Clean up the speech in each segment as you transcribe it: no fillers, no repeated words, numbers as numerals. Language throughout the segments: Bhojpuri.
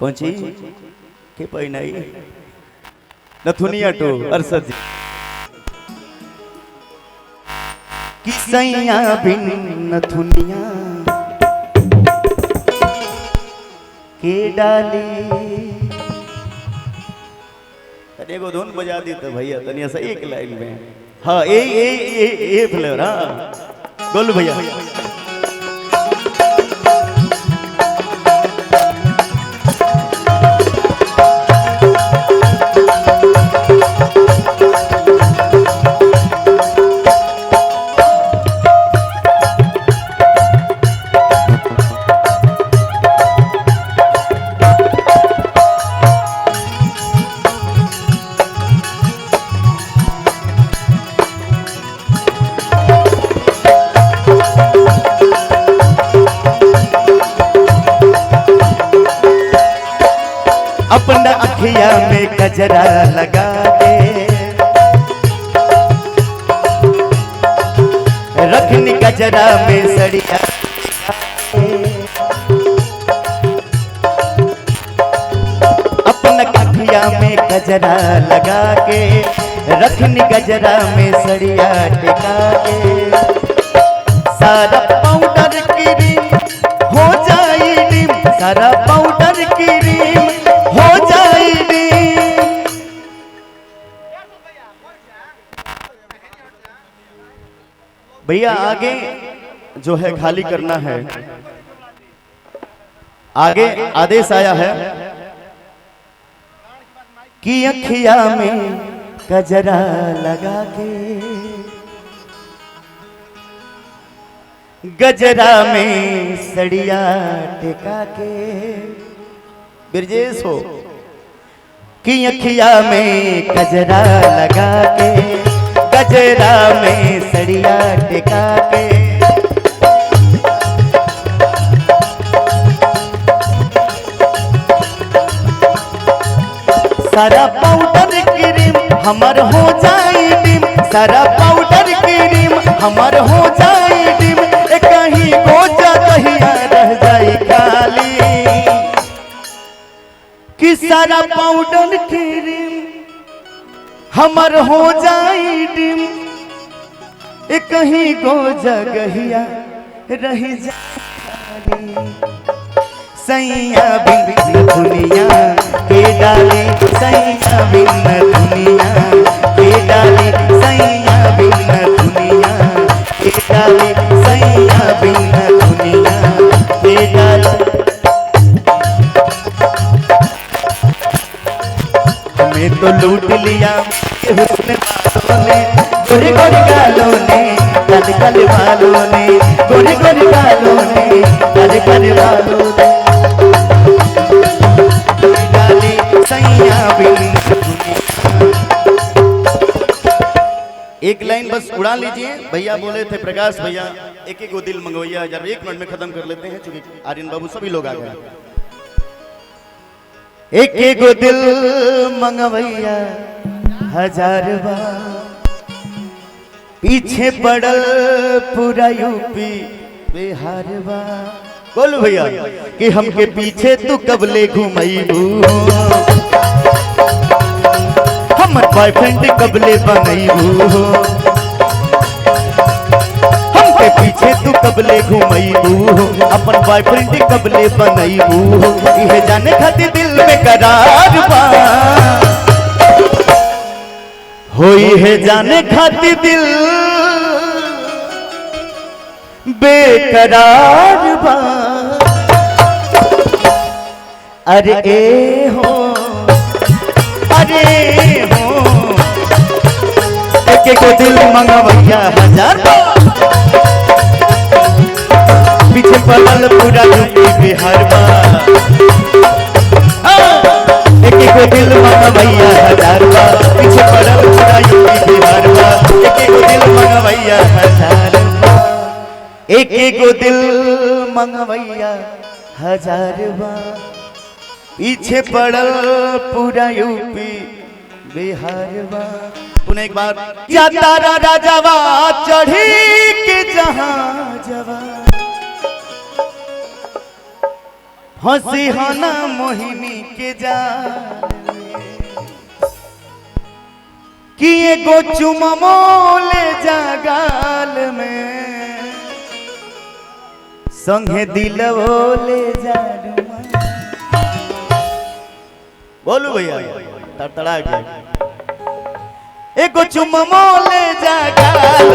पहुंची के पहिनाई नथुनिया टू अरसद किसैया बिन नथुनिया के डाली। तने को धुन बजा दी तो भैया तनिया से एक लाइन में। हाँ ए फ्लेवर। हाँ बोल भैया। अपना अखिया में गजरा लगा के रखनी गजरा में सड़िया। अपना अखिया में गजरा लगा के रखनी गजरा में सड़िया टिका के सारा पाउडर क्रीम हो जाई डिम। सारा पाउडर क्रीम हो जाएगी। भैया आगे जो है खाली करना है। आगे आदेश आया है कि अखिया में गजरा लगा के गजरा में सड़िया टिका के बिरजेश हो कि अखिया में गजरा लगा के गजरा में सड़िया टिका के सारा पाउडर क्रीम हमर हो जाई डिम। सारा पाउडर क्रीम हमर हो जाई डिम। कहीं गोजा दहिया रह जाई खाली कि सारा पाउडर क्रीम हमर हो जाई डिम। कहीं गोजा गहिया रह जाई सैया बिन दुनिया के डाली। सैया बिन दुनिया के डाली। सैया बिन दुनिया के डाली। सैया बिन दुनिया के डाली। हमें तो लूट लिया हुस्न वालों ने गोरे गोरे गालों ने कल कल वालों ने गोरे गोरे गालों ने कल कल वालों ने डाली सैया बिन दुनिया। एक लाइन बस उड़ा लीजिए। भैया बोले थे प्रकाश भैया एक एक दिल मंगवैया जब 1 मिनट में खत्म कर लेते हैं क्योंकि आर्यन बाबू सभी लोग आ गए। एक एक दिल मंगवैया 1000 बार पीछे पड़ल पूरा यूपी बिहार बा। बोल भैया कि हमके पीछे तू कब ले घुमैबू। हमर बॉयफ्रेंड कब ले बनैबू। हमके पीछे तू कब ले घुमैबू। अपन बॉयफ्रेंड कब ले बनैबू। इहे जाने खातिर दिल में करार बा। होई है जाने खातिर दिल बेकरार बा। अरे ए हो अरे हो एक एक दिल मंगवैया 1000 बार पीछे पड़ल पूरा यूपी बिहार बा। एक एक दिल मंगवैया 1000 बार पीछे पड़ल पूरा यूपी बिहार बा। एक एक दिल मंगवैया 1000 बार। एक एक दिल मंगवैया 1000 बार पीछे पड़ल पूरा यूपी बिहार बा। पुनः एक बार क्या तारा राजावा चढ़ी के जहां जवा हंसी हना मोहिनी के जाल कि एगो चुममोले जागाल में संगे दिलवोले जा बोलू भैया तड़तड़ा के एगो चुममोले जागाल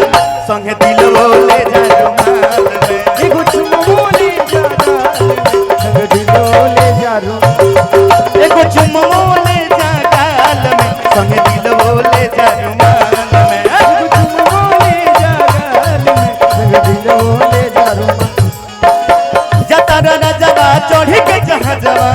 संगे दिलवोले जा रुमाल में एगो चुममोले जागाल संगे दिलवोले जा रुमाल एगो चुममोले जागाल में संगे दिलवोले जा रुमाल में एगो चुममोले जागाल में संगे दिलवोले जा रुमाल जता राजवा चढ़ी के जहाजवा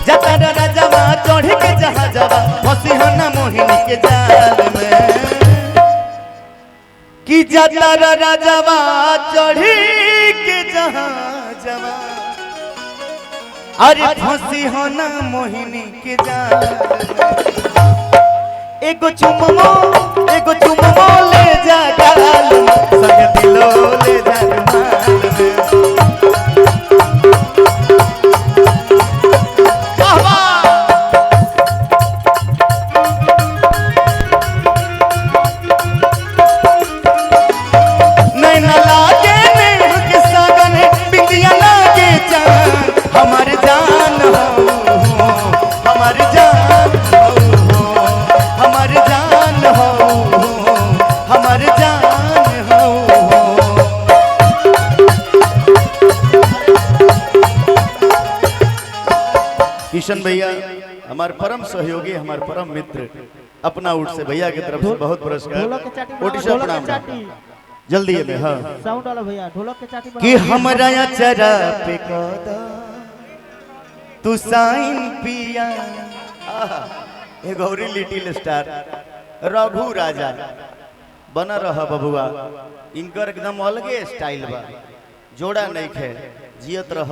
जता राजवा चढ़ी के जहाजवा फंसी हो ना मोहिनी के जाल में कि जता राजवा चढ़ी के जहाजवा अरे फंसी हो ना मोहिनी के जाल में एगो चुममो ले जा गाल संग दिलो ले जा रुमाल में नैना लागे नेह के सागन बिंदिया लागे जान हमार जान हो हमार जान हो हमार जान हो हमार जान हो किशन भैया हमारे परम सहयोगी हमारे परम मित्र अपना उठ से भैया की तरफ से बहुत पुरस्कार ओडिशा प्रणाम जल्दी है हाँ साउंड वाला भैया ढोलक के चाटी कि हमरा चरा पे कदा तू साइन पिया ए गौरी लिटिल स्टार रघु राजा बना रहा बबुआ इनकर एकदम अलगे स्टाइल बा जोड़ा नहीं खे जियत रह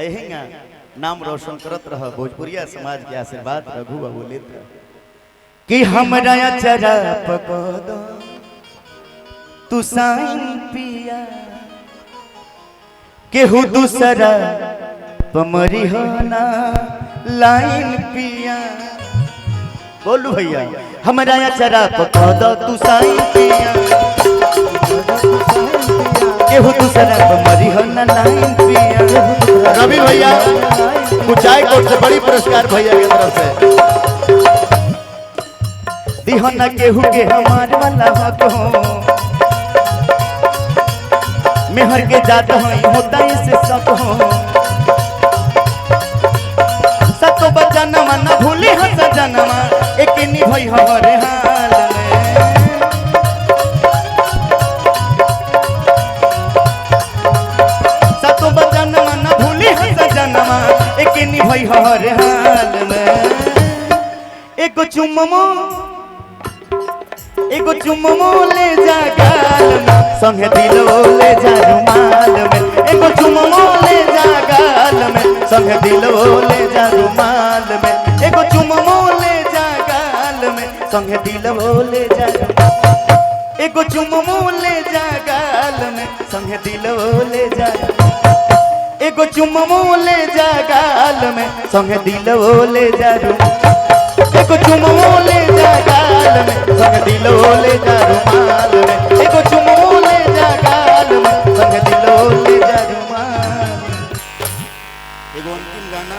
अहिंगा नाम रोशन करत रह भोजपुरिया समाज के आशीर्वाद रघु बाबू लेत रह कि हमरा चरा पे कदा तू साइन पिया केहू दूसरा पमरी हो ना लाइन पिया बोलू भैया हमारा चरा पकड़ तू साइन पिया केहू दूसरा पमरी हो ना लाइन पिया रवि भैया कुचाई कोट से बड़ी पुरस्कार भैया की तरफ से दिहना केहू के हमार वाला हो मेहर के जात होता इसे सब हो सतो बचनमा न भूली हंस जनमा एक निभई हरे हाल में सतो बचनमा न भूली हंस जनमा एक निभई हरे हाल में एगो चुममो ले जा गाल में संगे दिलो ले जा रुमाल में एगो चुममो ले जा गाल में संगे दिलो ले जा रुमाल में एगो चुममो ले जा गाल में संगे दिलो ले जा एगो चुममो ले जा गाल में संगे दिलो ले जा एगो चुममो ले जा गाल में संगे दिलो ले जा एगो चुममो ले जा गाल में संग दिलो ले जा रुमाल में एगो चुममो ले जा गाल में संग दिलो ले जा रुमाल एगो अंतिम गाना